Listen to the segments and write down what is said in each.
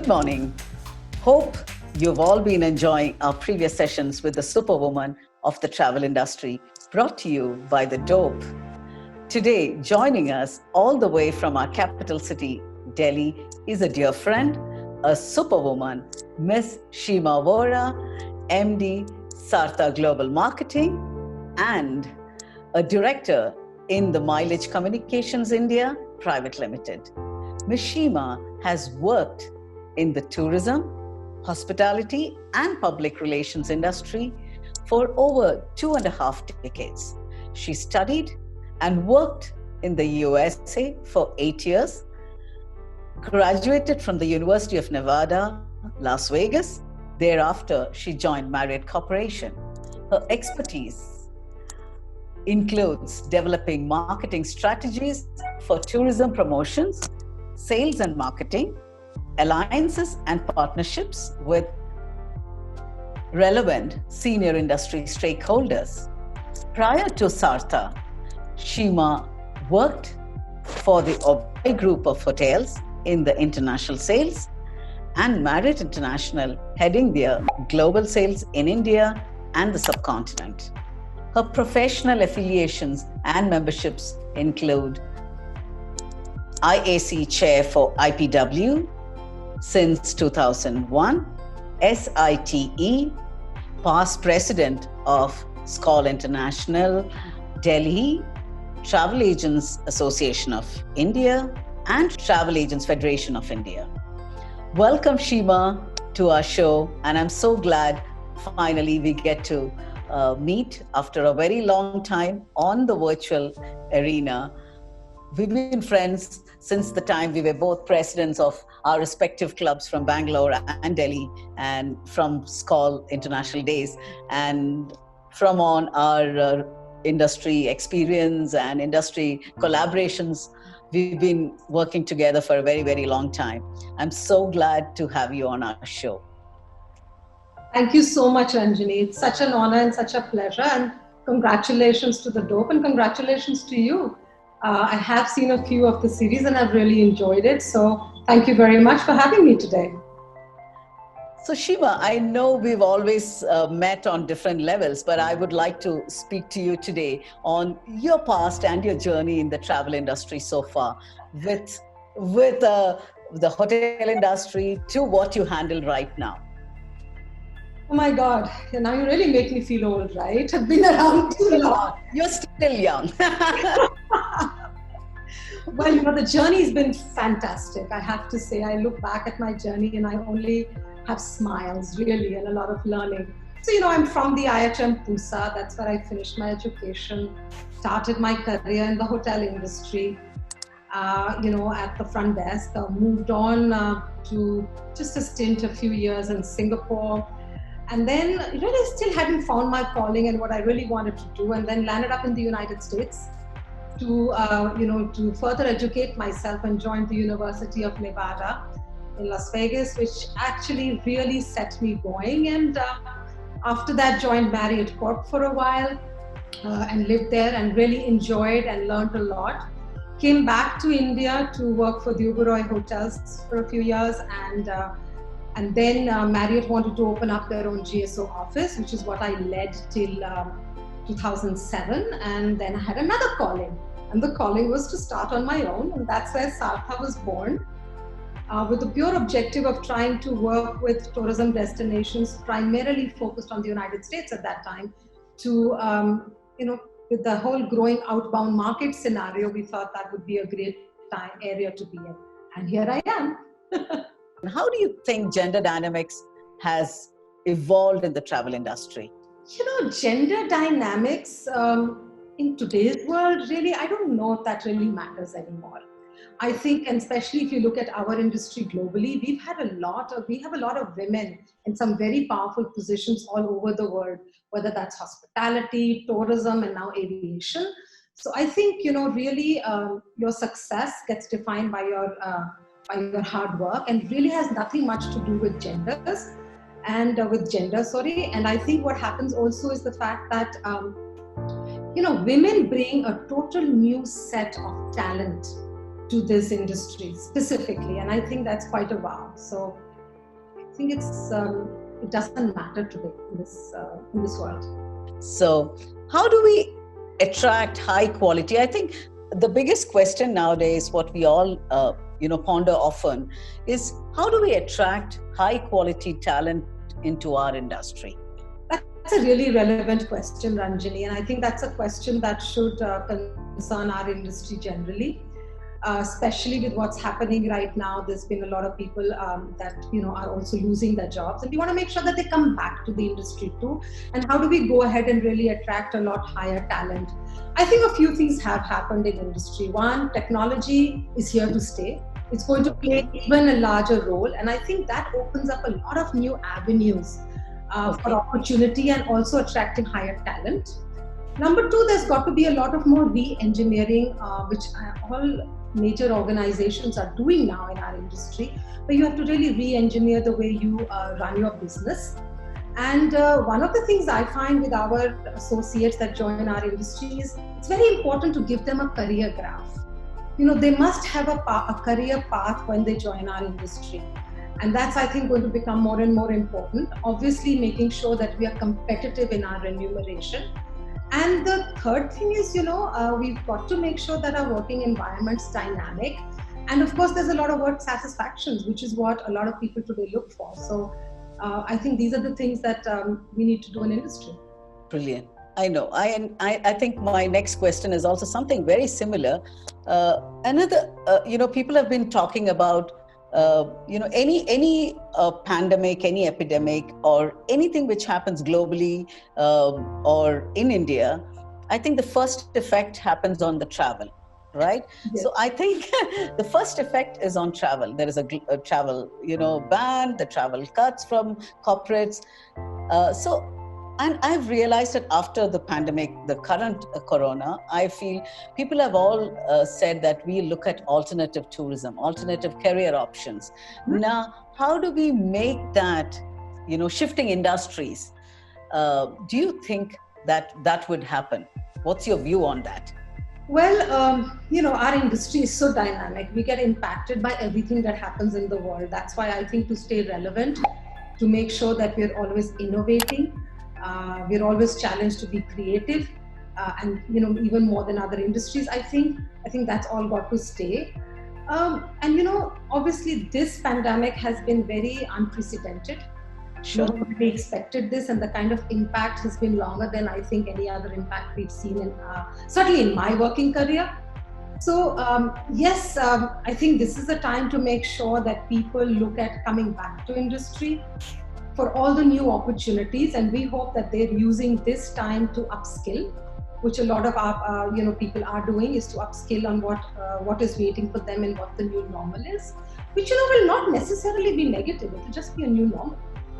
morning. Hope you've all been enjoying our previous sessions with the superwoman of the travel industry, brought to you by The Dope. Today, joining us all the way from our capital city, Delhi, is a dear friend, a superwoman, Miss Seema Vora, MD, Sartha Global Marketing, and a director in the Mileage Communications India Private Limited. Ms. Seema has worked in the tourism, hospitality, and public relations industry for over 2.5 decades. She studied and worked in the USA for 8 years, graduated from the University of Nevada, Las Vegas. Thereafter, she joined Marriott Corporation. Her expertise includes developing marketing strategies for tourism promotions, sales and marketing, alliances and partnerships with relevant senior industry stakeholders. Prior to Sartha, Seema worked for the Oberoi Group of Hotels in the international sales and Marriott International, heading their global sales in India and the subcontinent. Her professional affiliations and memberships include IAC Chair for IPW since 2001, SITE, past President of SCOL International, Delhi, Travel Agents Association of India, and Travel Agents Federation of India. Welcome, Seema, to our show, and I'm so glad finally we get to meet after a very long time on the virtual arena. We've been friends since the time we were both presidents of our respective clubs from Bangalore and Delhi and from SCOL International Days. And from on our industry experience and industry collaborations, we've been working together for a very, very long time. I'm so glad to have you on our show. Thank you so much, Ranjini. It's such an honor and such a pleasure. And congratulations to The Dope and congratulations to you. I have seen a few of the series and I've really enjoyed it. So thank you very much for having me today. So Seema, I know we've always met on different levels, but I would like to speak to you today on your past and your journey in the travel industry so far, with the hotel industry to what you handle right now. Oh my God, now you really make me feel old, right? I've been around too long. You're still young. Well, the journey's been fantastic. I have to say, I look back at my journey and I only have smiles, really, and a lot of learning. So, I'm from the IHM Pusa. That's where I finished my education, started my career in the hotel industry, at the front desk, moved on to just a stint a few years in Singapore. And then really still hadn't found my calling and what I really wanted to do, and then landed up in the United States to further educate myself and joined the University of Nevada in Las Vegas, which actually really set me going. And after that, joined Marriott Corp for a while and lived there and really enjoyed and learned a lot. Came back to India to work for the Oberoi Hotels for a few years, and then Marriott wanted to open up their own GSO office, which is what I led till 2007. And then I had another calling. And the calling was to start on my own. And that's where Sartha was born, with the pure objective of trying to work with tourism destinations, primarily focused on the United States at that time, to, with the whole growing outbound market scenario, we thought that would be a great area to be in. And here I am. How do you think gender dynamics has evolved in the travel industry? Gender dynamics in today's world, really, I don't know if that really matters anymore. I think, and especially if you look at our industry globally, we have a lot of women in some very powerful positions all over the world, whether that's hospitality, tourism, and now aviation. So I think, really your success gets defined by your hard work, and really has nothing much to do with gender. And I think what happens also is the fact that, women bring a total new set of talent to this industry specifically. And I think that's quite a wow. So think it doesn't matter today in this world. So, how do we attract high quality? I think the biggest question nowadays, what we all ponder often, is how do we attract high quality talent into our industry? That's a really relevant question, Ranjini, and I think that's a question that should concern our industry generally. Especially with what's happening right now, there's been a lot of people that are also losing their jobs, and we want to make sure that they come back to the industry too. And how do we go ahead and really attract a lot higher talent? I think a few things have happened in industry. One, technology is here to stay. It's going to play even a larger role, and I think that opens up a lot of new avenues for opportunity and also attracting higher talent. Number two, there's got to be a lot of more re-engineering, which all major organizations are doing now in our industry, where you have to really re-engineer the way you run your business. And one of the things I find with our associates that join our industry is it's very important to give them a career graph. They must have a career path when they join our industry. And that's, I think, going to become more and more important. Obviously, making sure that we are competitive in our remuneration. And the third thing is, we've got to make sure that our working environment's dynamic. And of course, there's a lot of work satisfactions, which is what a lot of people today look for. So I think these are the things that we need to do in industry. Brilliant. I know. I think my next question is also something very similar. People have been talking about any pandemic, any epidemic, or anything which happens globally or in India. I think the first effect happens on the travel, right? Yes. So I think the first effect is on travel. There is a travel, ban, the travel cuts from corporates. And I've realized that after the pandemic, the current corona, I feel people have all said that we look at alternative tourism, alternative career options. Mm-hmm. Now, how do we make that, shifting industries? Do you think that would happen? What's your view on that? Well, our industry is so dynamic. We get impacted by everything that happens in the world. That's why I think to stay relevant, to make sure that we're always innovating, we're always challenged to be creative, and even more than other industries. I think that's all got to stay. Obviously, this pandemic has been very unprecedented. Sure. Nobody expected this, and the kind of impact has been longer than I think any other impact we've seen certainly in my working career. So yes, I think this is a time to make sure that people look at coming back to industry for all the new opportunities, and we hope that they're using this time to upskill, which a lot of our people are doing, is to upskill on what is waiting for them and what the new normal is, which will not necessarily be negative. It will just be a new normal.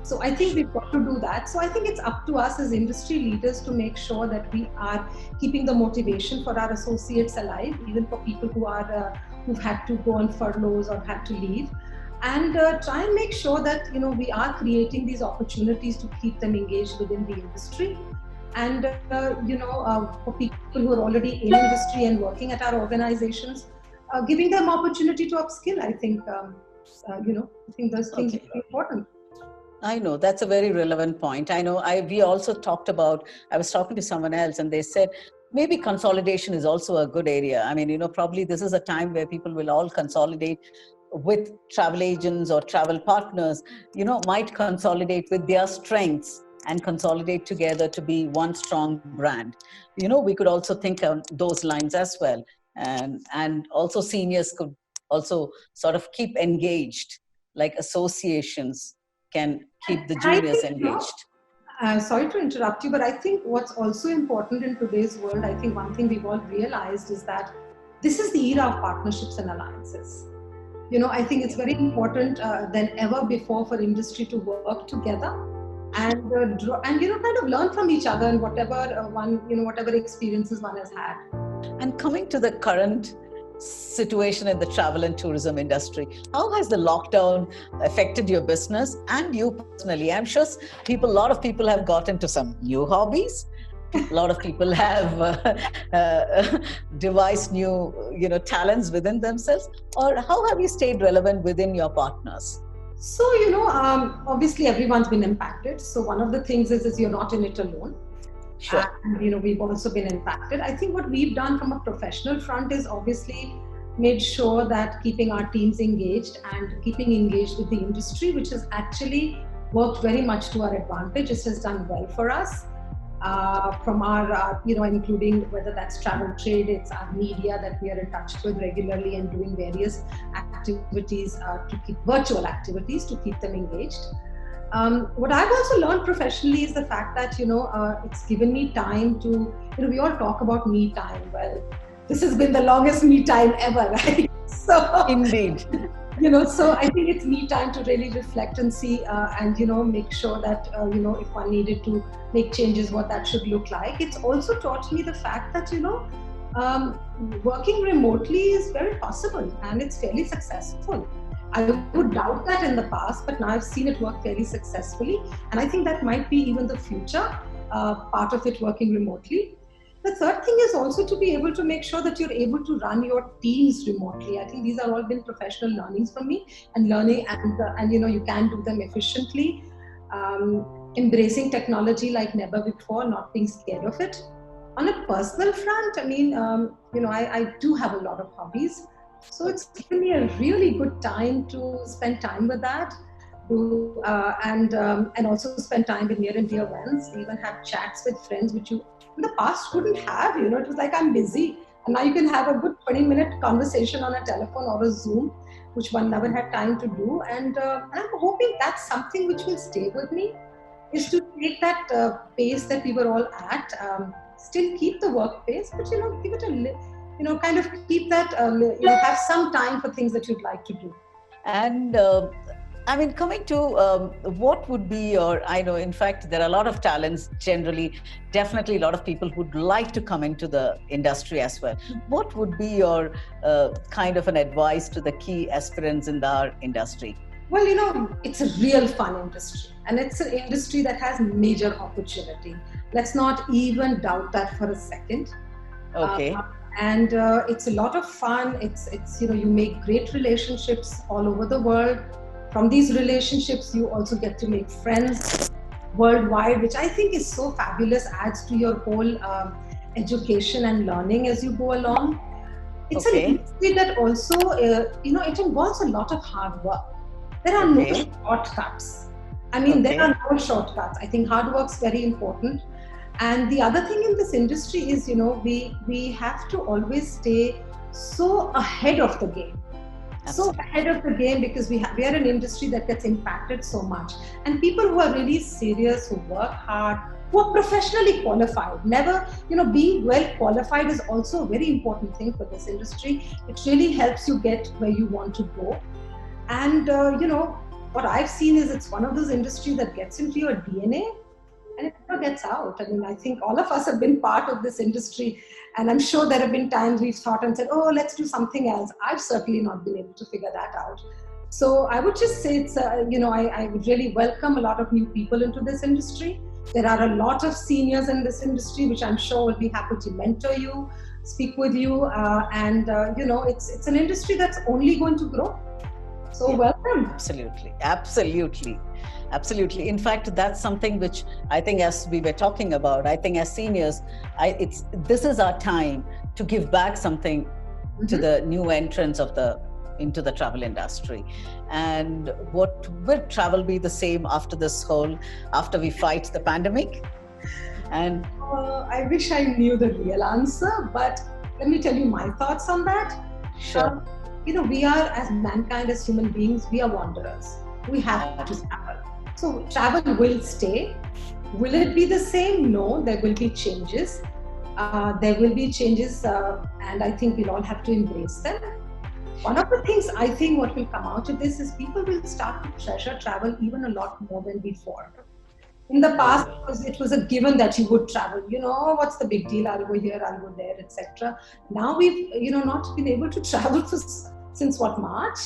So I think we've got to do that. So I think it's up to us as industry leaders to make sure that we are keeping the motivation for our associates alive, even for people who've had to go on furloughs or had to leave. And try and make sure that we are creating these opportunities to keep them engaged within the industry. And for people who are already in industry and working at our organizations, giving them opportunity to upskill. I think I think those things are important. I know that's a very relevant point. I know we also talked about. I was talking to someone else, and they said maybe consolidation is also a good area. I mean, probably this is a time where people will all consolidate with travel agents or travel partners, might consolidate with their strengths and consolidate together to be one strong brand. We could also think on those lines as well. And also seniors could also sort of keep engaged, like associations can keep the juniors engaged. Sorry to interrupt you, but I think what's also important in today's world, I think one thing we've all realized is that this is the era of partnerships and alliances. I think it's very important than ever before for industry to work together and kind of learn from each other and whatever experiences one has had. And coming to the current situation in the travel and tourism industry, how has the lockdown affected your business and you personally? I'm sure a lot of people have got into some new hobbies. A lot of people have devised new, talents within themselves. Or how have you stayed relevant within your partners? So, obviously everyone's been impacted. So one of the things is you're not in it alone. Sure. And, we've also been impacted. I think what we've done from a professional front is obviously made sure that keeping our teams engaged and keeping engaged with the industry, which has actually worked very much to our advantage. This has done well for us. From our, including whether that's travel trade, it's our media that we are in touch with regularly and doing various activities to keep virtual activities to keep them engaged. What I've also learned professionally is the fact that, it's given me time to, we all talk about me time. Well, this has been the longest me time ever, right? So, Indeed. So I think it's me time to really reflect and see and, make sure that, if one needed to make changes, what that should look like. It's also taught me the fact that, working remotely is very possible and it's fairly successful. I would doubt that in the past, but now I've seen it work fairly successfully. And I think that might be even the future part of it, working remotely. The third thing is also to be able to make sure that you're able to run your teams remotely. I think these are all been professional learnings for me, and learning and you can do them efficiently. Embracing technology like never before, not being scared of it. On a personal front, I do have a lot of hobbies. So it's given me a really good time to spend time with that, and also spend time with near and dear ones. Even have chats with friends, which you in the past couldn't have. It was like, I'm busy, and now you can have a good 20-minute conversation on a telephone or a Zoom, which one never had time to do. And I'm hoping that's something which will stay with me, is to take that pace that we were all at, still keep the work pace, but give it a kind of keep that, have some time for things that you'd like to do. And coming to what would be your, I know, in fact, there are a lot of talents generally, definitely a lot of people who'd like to come into the industry as well. What would be your kind of an advice to the key aspirants in our industry? Well, it's a real fun industry, and it's an industry that has major opportunity. Let's not even doubt that for a second. Okay. And it's a lot of fun. It's you make great relationships all over the world. From these relationships, you also get to make friends worldwide, which I think is so fabulous, adds to your whole education and learning as you go along. It's an industry that also, it involves a lot of hard work. There are no shortcuts. There are no shortcuts. I think hard work's very important. And the other thing in this industry is, we have to always stay so ahead of the game. Absolutely. So ahead of the game, because we are an industry that gets impacted so much. And people who are really serious, who work hard, who are professionally qualified, never, being well qualified is also a very important thing for this industry. It really helps you get where you want to go. And, what I've seen is it's one of those industries that gets into your DNA and it never gets out. I think all of us have been part of this industry, and I'm sure there have been times we've thought and said, oh, let's do something else. I've certainly not been able to figure that out. So I would just say it's, I would really welcome a lot of new people into this industry. There are a lot of seniors in this industry, which I'm sure will be happy to mentor you, speak with you, and it's an industry that's only going to grow. So welcome. Absolutely. In fact, that's something which I think, as we were talking about, I think as seniors, this is our time to give back something to the new entrants into the travel industry. And what will travel be the same after we fight the pandemic? And I wish I knew the real answer, but let me tell you my thoughts on that. Sure. We are, as mankind, as human beings, we are wanderers. We have to travel. So travel will stay. Will it be the same? No, there will be changes. And I think we'll all have to embrace them. One of the things I think what will come out of this is people will start to treasure travel even a lot more than before. In the past, it was a given that you would travel. What's the big deal? I'll go here, I'll go there, etc. Now we've, not been able to travel since March?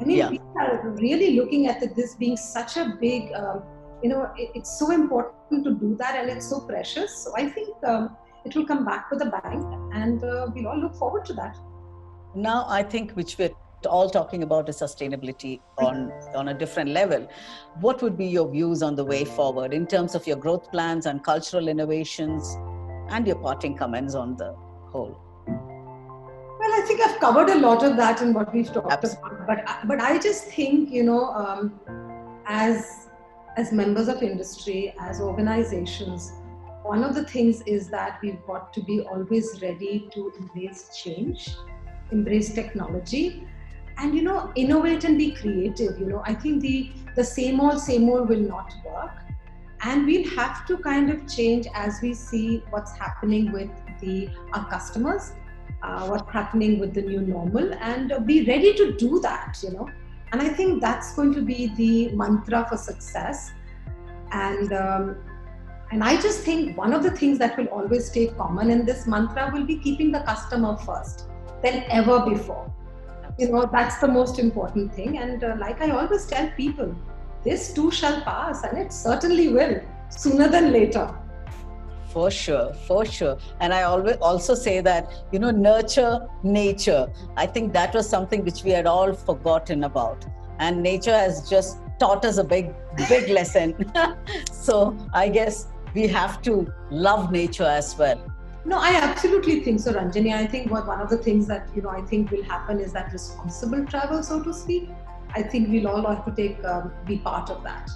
We are really looking at this being such a big, it's so important to do that, and it's so precious. So I think it will come back with a bang, and we'll all look forward to that. Now, I think which we're all talking about is sustainability on a different level. What would be your views on the way forward in terms of your growth plans and cultural innovations and your parting comments on the whole? Well, I think I've covered a lot of that in what we've talked about. But I just think, as members of industry, as organizations, one of the things is that we've got to be always ready to embrace change, embrace technology, and innovate and be creative. I think the same old will not work, and we'll have to kind of change as we see what's happening with our customers, what's happening with the new normal, and be ready to do that. And I think that's going to be the mantra for success. And I just think one of the things that will always stay common in this mantra will be keeping the customer first than ever before. That's the most important thing. And like I always tell people, this too shall pass, and it certainly will, sooner than later. For sure. And I always also say that, nurture nature. I think that was something which we had all forgotten about. And nature has just taught us a big lesson. So I guess we have to love nature as well. No, I absolutely think so, Ranjini. I think one of the things that, I think will happen is that responsible travel, so to speak. I think we'll all have to be part of that.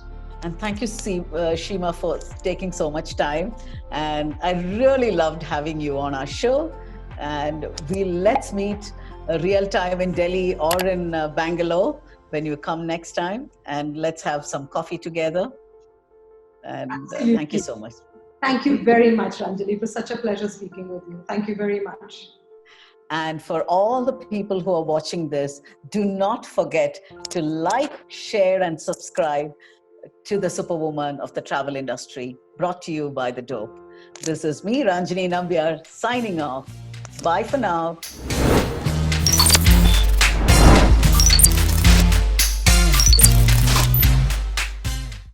And thank you, Seema, for taking so much time. And I really loved having you on our show. And let's meet real time in Delhi or in Bangalore when you come next time. And let's have some coffee together. And thank you so much. Thank you very much, Ranjini. It was such a pleasure speaking with you. Thank you very much. And for all the people who are watching this, do not forget to like, share, and subscribe to the Superwoman of the Travel Industry, brought to you by The Dope. This is me, Ranjini Nambiar, signing off. Bye for now.